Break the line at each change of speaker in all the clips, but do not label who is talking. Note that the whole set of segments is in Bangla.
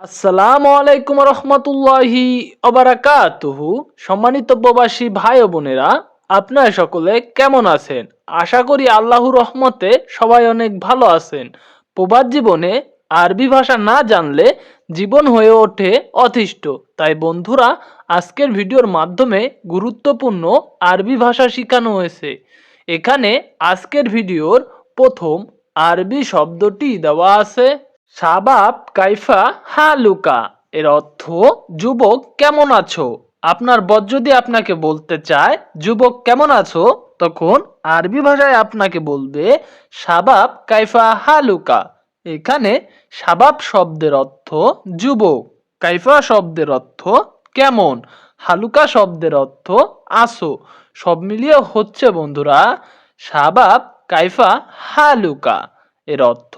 আসসালামু আলাইকুম রহমতুল্লাহি অবারাকাতুহু। সম্মানিত প্রবাসী ভাই ও বোনেরা, আপনারা সকলে কেমন আছেন? আশা করি আল্লাহর রহমতে সবাই অনেক ভালো আছেন। প্রবাস জীবনে আরবি ভাষা না জানলে জীবন হয়ে ওঠে অতিষ্ঠ। তাই বন্ধুরা, আজকের ভিডিওর মাধ্যমে গুরুত্বপূর্ণ আরবি ভাষা শেখানো হয়েছে। এখানে আজকের ভিডিওর প্রথম আরবি শব্দটি দেওয়া আছে শাবাব কাইফা হালুকা। এর অর্থ যুবক কেমন আছো। আপনার বস যদি আপনাকে বলতে চায় যুবক কেমন আছো, তখন আরবি ভাষায় আপনাকে বলবে শাবাব কাইফা হালুকা। এখানে শাবাব শব্দের অর্থ যুবক, কাইফা শব্দের অর্থ কেমন, হালুকা শব্দের অর্থ আছো। সব মিলিয়ে হচ্ছে বন্ধুরা শাবাব কাইফা হালুকা। এর অর্থ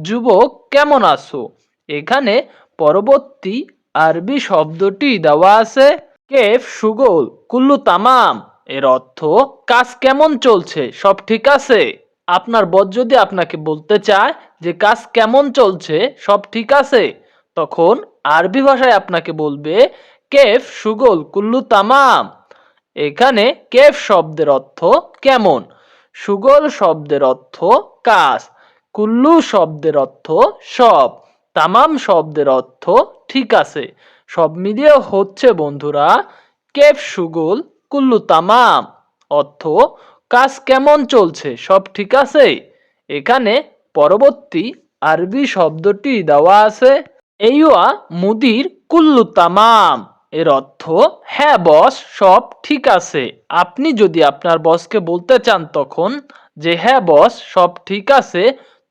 যুবক কেমন আছো। এখানে পরবর্তী আরবি শব্দটি দেওয়া আছে কেফ সুগোল কুল্লু তামাম। এর অর্থ কাজ কেমন চলছে, সব ঠিক আছে। আপনার বস যদি আপনাকে বলতে চায় যে কাজ কেমন চলছে, সব ঠিক আছে, তখন আরবি ভাষায় আপনাকে বলবে কেফ সুগোল কুল্লু তামাম। এখানে কেফ শব্দের অর্থ কেমন, সুগোল শব্দের অর্থ কাজ, কুল্লু শব্দের অর্থ সব, তামাম শব্দের অর্থ ঠিক আছে। সব মিলিয়ে হচ্ছে বন্ধুরা কেফ সুগোল কুল্লু তামাম। অর্থ কাজ কেমন চলছে, সব ঠিক আছে। এখানে পরবর্তী আরবি শব্দটি দেওয়া আছে এইয়া মুদির কুল্লু তামাম। এর অর্থ হ্যাঁ বস, সব ঠিক আছে। আপনি যদি আপনার বসকে বলতে চান তখন যে হ্যাঁ বস সব ঠিক আছে,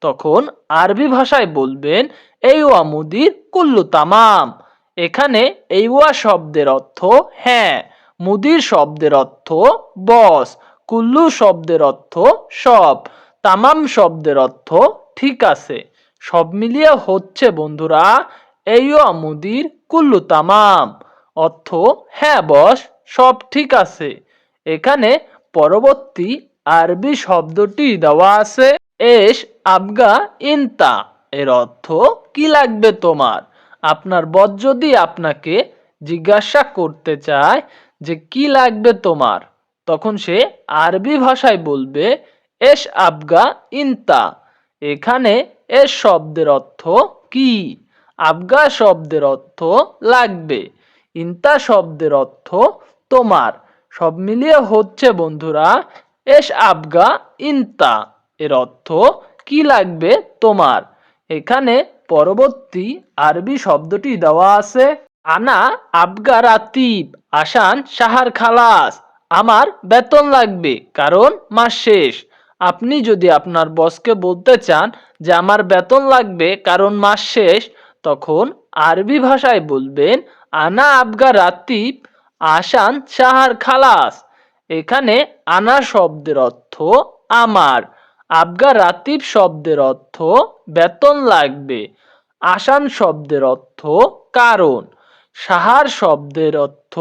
তখন আরবি ভাষায় বলবেন এইয়া মুদির কুল্লু তামাম। এখানে এইয়া শব্দের অর্থ হ্যাঁ, মুদির শব্দের অর্থ বস, কুল্লু শব্দের অর্থ সব, তামাম শব্দের অর্থ ঠিক আছে। সব মিলিয়ে হচ্ছে বন্ধুরা এইয়া মুদির কুল্লু তামাম। অর্থ হ্যাঁ বস, সব ঠিক আছে। এখানে পরবর্তী আরবি শব্দটি দেওয়া আছে এস আবগা ইনতা। এর অর্থ কি লাগবে তোমার। আপনার বস যদি আপনাকে জিজ্ঞাসা করতে চায় যে কি লাগবে তোমার, তখন সে আরবি ভাষায় বলবে এস আবগা ইনতা। এখানে এস শব্দের অর্থ কি, আবগা শব্দের অর্থ লাগবে, ইনতা শব্দের অর্থ তোমার। সব মিলিয়ে হচ্ছে বন্ধুরা এস আবগা ইনতা। এর অর্থ কি লাগবে তোমার। এখানে পরবর্তী আরবি শব্দটি দেওয়া আছে আনা আবগা রাতিব আসান সাহার খালাস। আমার বেতন লাগবে কারণ মাস শেষ। আপনি যদি আপনার বসকে বলতে চান যে আমার বেতন লাগবে কারণ মাস শেষ, তখন আরবি ভাষায় বলবেন আনা আবগা রাতিব আসান সাহার খালাস। এখানে আনা শব্দের অর্থ আমার, আবগা রাতিব শব্দের অর্থ বেতন লাগবে, আসান শব্দের অর্থ কারণ, সাহার শব্দের অর্থ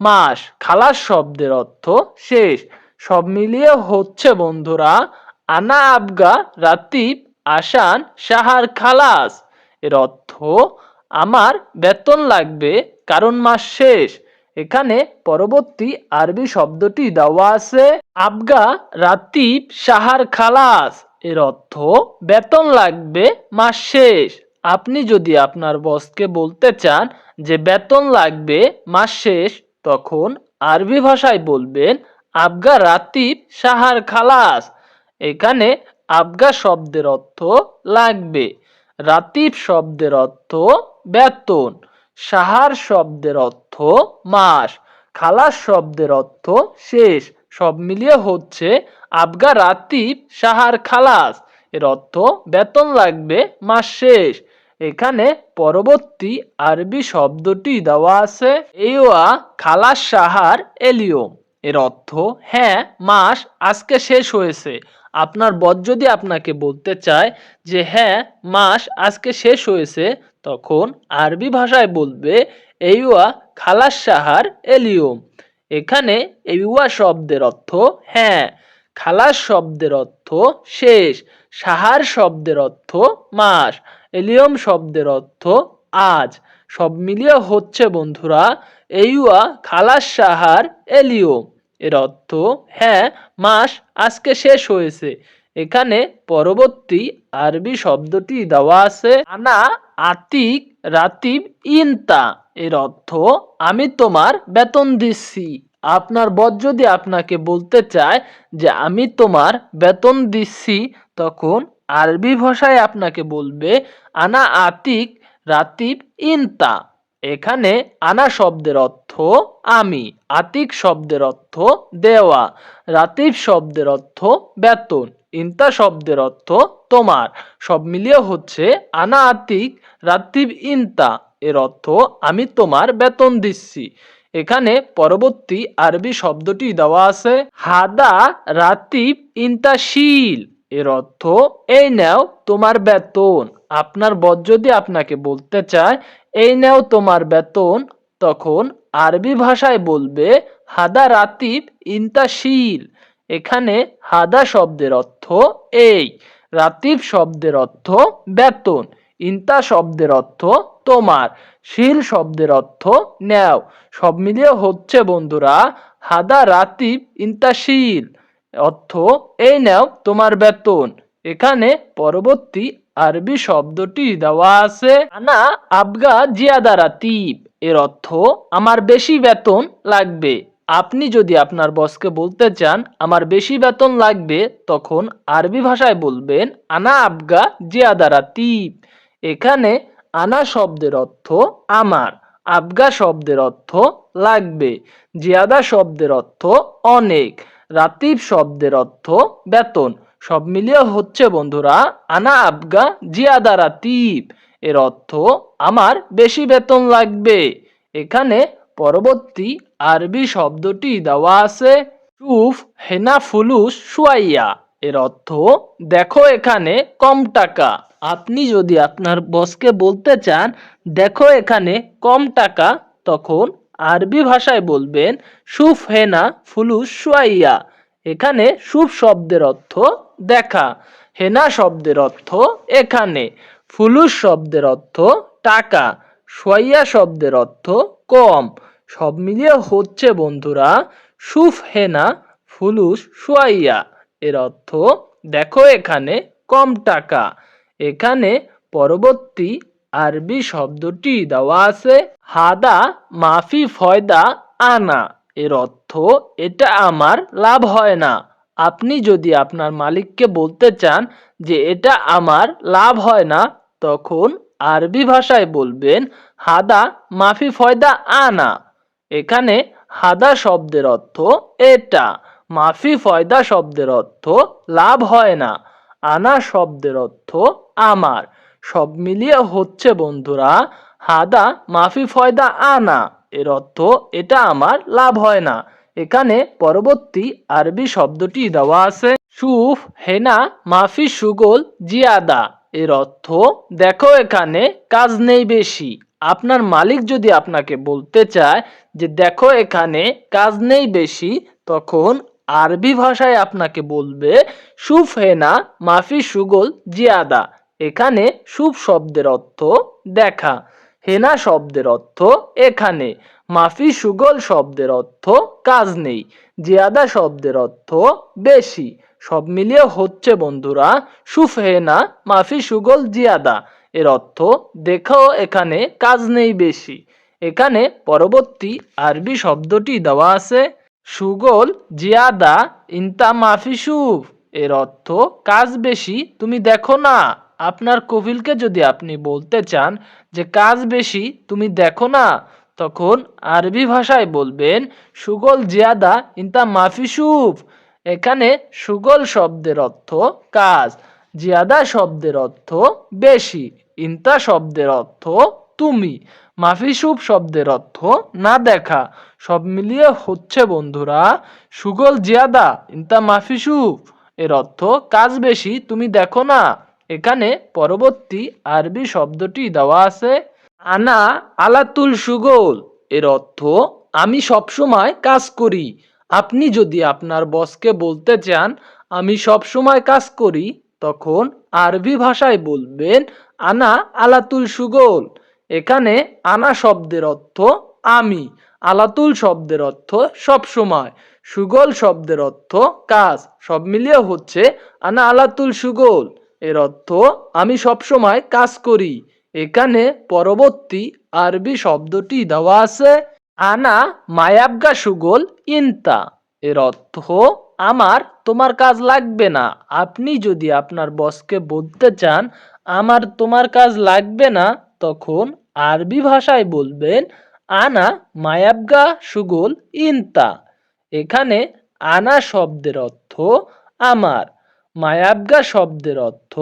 মাস, খালাস শব্দের অর্থ শেষ। সব মিলিয়ে হচ্ছে বন্ধুরা আনা আবগা রাতিব আসান সাহার খালাস। এর অর্থ আমার বেতন লাগবে কারণ মাস শেষ। এখানে পরবর্তী আরবি শব্দটি দেওয়া আছে আবগা রাতিব সাহার খালাস। এর অর্থ বেতন লাগবে মাস শেষ। আপনি যদি আপনার বসকে বলতে চান যে বেতন লাগবে মাস শেষ, তখন আরবি ভাষায় বলবেন আবগা রাতিব সাহার খালাস। এখানে আবগা শব্দের অর্থ লাগবে, রাতিব শব্দের অর্থ বেতন, সাহার শব্দের অর্থ মাস, খালাস শব্দের অর্থ শেষ। সব মিলিয়ে হচ্ছে আবগা রাতিব সাহার খালাস। এর অর্থ বেতন লাগবে মাস শেষ। এখানে পরবর্তী আরবি শব্দটি দেওয়া আছে এইয়া খালাস সাহার এলিয়ম। এর অর্থ হ্যাঁ মাস আজকে শেষ হয়েছে। আপনার বস যদি আপনাকে বলতে চায় যে হ্যাঁ মাস আজকে শেষ হয়েছে, তখন আরবি ভাষায় বলবে এইয়া খালাস সাহার এলিয়ম। এখানে এইয়া শব্দের অর্থ হ্যাঁ, খালাস শব্দের অর্থ শেষ, সাহার শব্দের অর্থ মাস, এলিয়ম শব্দের অর্থ আজ। সব মিলিয়ে হচ্ছে বন্ধুরা এইয়া খালাস সাহার এলিও। এর অর্থ হ্যাঁ, মাস আজকে শেষ হয়েছে। এখানে পরবর্তী আরবি শব্দটি দেওয়া আছে আনা আতিক রাতিব ইনতা। এর অর্থ আমি তোমার বেতন দিচ্ছি। আপনার বস যদি আপনাকে বলতে চায় যে আমি তোমার বেতন দিচ্ছি, তখন আরবি ভাষায় আপনাকে বলবে আনা আতিক রাতিব ইনতা। এখানে আনা শব্দের অর্থ আমি, আতিক শব্দের অর্থ দেওয়া, রাতিব শব্দের অর্থ বেতন, ইনতা শব্দের অর্থ তোমার। সব মিলিয়ে হচ্ছে আনা আতিক রাতিব ইনতা। এর অর্থ আমি তোমার বেতন দিচ্ছি। এখানে পরবর্তী আরবি শব্দটি দেওয়া আছে হাদা রাতিব ইনতাশীল। এর অর্থ এই নাও তোমার বেতন। আপনার বস যদি আপনাকে বলতে চায় এই নাও তোমার বেতন, তখন আরবি ভাষায় বলবে হাদা রাতিব ইনতাশীল। এখানে হাদা শব্দের অর্থ এই, রাতিব শব্দের অর্থ বেতন, ইনতা শব্দের অর্থ তোমার, শিল শব্দের অর্থ নেও। সব মিলিয়ে হচ্ছে বন্ধুরা হাদা রাতিব ইনতাশীল, অর্থ এই নাও তোমার বেতন। এখানে পরবর্তী আরবি শব্দটি দেওয়া আছে আনা আবগা জিয়াদা রাতিব। এর অর্থ আমার বেশি বেতন লাগবে। আপনি যদি আপনার বসকে বলতে চান আমার বেশি বেতন লাগবে, তখন আরবি ভাষায় বলবেন আনা আবগা জিয়াদা রাতিব। এখানে আনা শব্দের অর্থ আমার, আবগা শব্দের অর্থ লাগবে, জিয়াদা শব্দের অর্থ অনেক, রাতিব শব্দের অর্থ বেতন। সব মিলিয়ে হচ্ছে বন্ধুরা আনা আবগা জিয়াদা রাতিব। এর অর্থ আমার বেশি বেতন লাগবে। এখানে পরবর্তী আরবি শব্দটি দেওয়া আছে শুফ হেনা ফুলুস শুয়াইয়া। এর অর্থ দেখো এখানে কম টাকা। আপনি যদি আপনার বসকে বলতে চান দেখো এখানে কম টাকা, তখন আরবি ভাষায় বলবেন শুফ হেনা ফুলুস শুয়াইয়া। এখানে শুফ শব্দের অর্থ দেখা, হেনা শব্দের অর্থ এখানে, ফুলুস শব্দের অর্থ টাকা, শুয়াইয়া শব্দের অর্থ কম। সব মিলিয়ে হচ্ছে বন্ধুরা শুফ হেনা ফুলুস শুয়াইয়া। এর অর্থ দেখো এখানে কম টাকা। এখানে পরবর্তী আরবি শব্দটি দেওয়া আছে হাদা মাফি ফয়দা আনা। এর অর্থ এটা আমার লাভ হয় না। আপনি যদি আপনার মালিককে বলতে চান যে এটা আমার লাভ হয় না, তখন আরবি ভাষায় বলবেন হাদা মাফি ফয়দা আনা। এখানে হাদা শব্দের অর্থ এটা, মাফি ফয়দা শব্দের অর্থ লাভ হয় না, আনা শব্দের অর্থ আমার। সব মিলিয়ে হচ্ছে বন্ধুরা হাদা মাফি ফয়দা আনা। এর অর্থ এটা আমার লাভ হয় না। এখানে পরবর্তী আরবি শব্দটি দেওয়া আছে শুফ হেনা মাফি সুগোল জিয়াদা। এর অর্থ দেখো এখানে কাজ নেই বেশি। আপনার মালিক যদি আপনাকে বলতে চায় যে দেখো এখানে কাজ নেই বেশি, তখন আরবি ভাষায় আপনাকে বলবে শুফ হেনা মাফি সুগোল জিয়াদা। এখানে শুফ শব্দের অর্থ দেখা, হেনা শব্দের অর্থ এখানে, মাফি সুগল শব্দের অর্থ কাজ নেই, জিয়াদা শব্দের অর্থ বেশি। সব মিলিয়ে হচ্ছে বন্ধুরা শুফ হেনা মাফি সুগল জিয়াদা। এর অর্থ দেখো এখানে কাজ নেই বেশি। এখানে পরবর্তী আরবি শব্দটি দেওয়া আছে সুগল জিয়াদা ইনতা মাফি সুফ। এর অর্থ কাজ বেশি তুমি দেখো না। আপনার কফিলকে যদি আপনি বলতে চান যে কাজ বেশি তুমি দেখো না, তখন আরবি ভাষায় বলবেন সুগল জিয়াদা ইনতা মাফি সুফ। এখানে সুগল শব্দের অর্থ কাজ, জিয়াদা শব্দের অর্থ বেশি, ইনতা শব্দের অর্থ তুমি, মাফি সুফ শব্দের অর্থ না দেখা। সব মিলিয়ে হচ্ছে বন্ধুরা সুগল জিয়াদা ইনতা মাফি সুফ। এর অর্থ কাজ বেশি তুমি দেখো না। এখানে পরবর্তী আরবি শব্দটি দেওয়া আছে আনা আলাতুল সুগোল। এর অর্থ আমি সবসময় কাজ করি। আপনি যদি আপনার বসকে বলতে চান আমি সবসময় কাজ করি, তখন আরবি ভাষায় বলবেন আনা আলাতুল সুগোল। এখানে আনা শব্দের অর্থ আমি, আলাতুল শব্দের অর্থ সবসময়, সুগল শব্দের অর্থ কাজ, সব মিলিয়ে হচ্ছে আনা আলাতুল সুগল। এর অর্থ আমি সবসময় কাজ করি। এখানে পরবর্তী আরবি শব্দটি দেওয়া আছে আনা মায়াবগা সুগল ইনতা। এর অর্থ আমার তোমার কাজ লাগবে না। আপনি যদি আপনার বসকে বলতে চান আমার তোমার কাজ লাগবে না, তখন আরবি ভাষায় বলবেন আনা মায়াবগা সুগল ইনতা। এখানে আনা শব্দের অর্থ আমার, মায়াবগা শব্দের অর্থ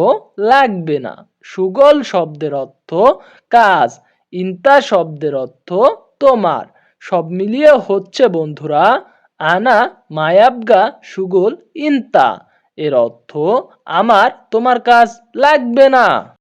লাগবে না, সুগল শব্দের অর্থ কাজ, ইনতা শব্দের অর্থ তোমার, সব মিলিয়ে হচ্ছে বন্ধুরা আনা মায়াবগা সুগল ইনতা। এর অর্থ আমার তোমার কাজ লাগবে না।